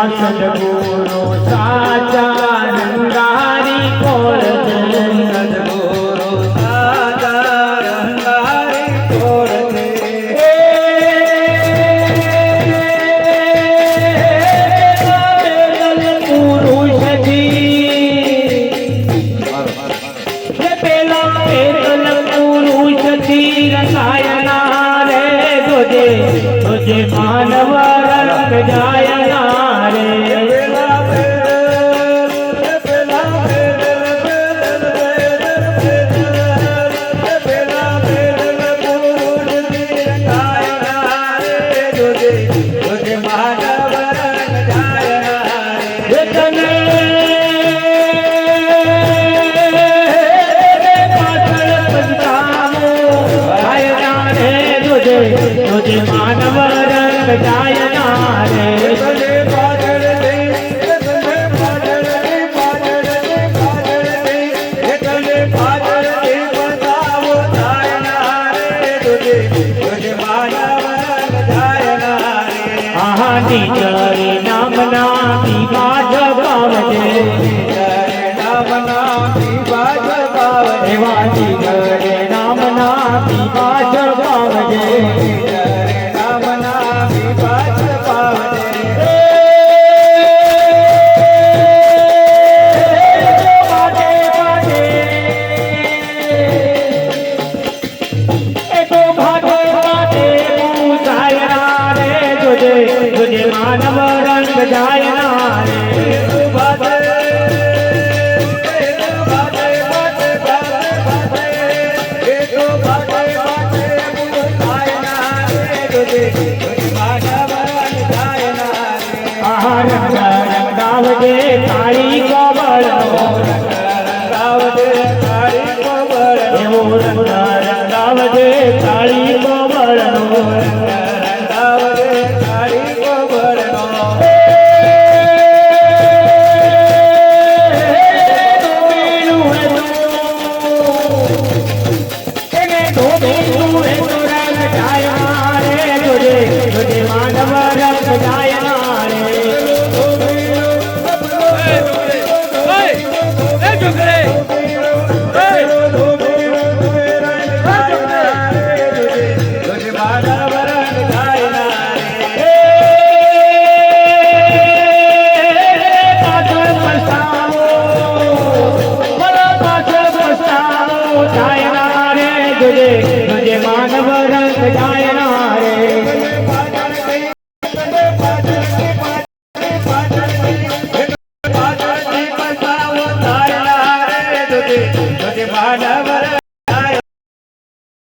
સદગુરુ સાચા રંગારી કોર સદગુરુ સાચા રંગારી કોર तुझे मानव रंग जायना रे तुझे मानव रंग जायना तुझे मानव रंग जायना रे तुझे पागल दे तुझे पागल दे पागल दे पागल दे तुझे पागल दे बताओ जायना रे तुझे मानव रंग जायना रे आहा नीचरे नाम नामी बाज पावजे नाम नामी बाज पावजे वाजी रे नाम नामी बाज पावजे तुझे मानव रंग जायना रे रंगावजे तारी कोबल रंगावजे तारी कोबल रंगावजे तारी कोबल रंगावजे तारी कोबल तुझे मानव रंग जायना तुझे मानव रंग जायना रे तुझे मानव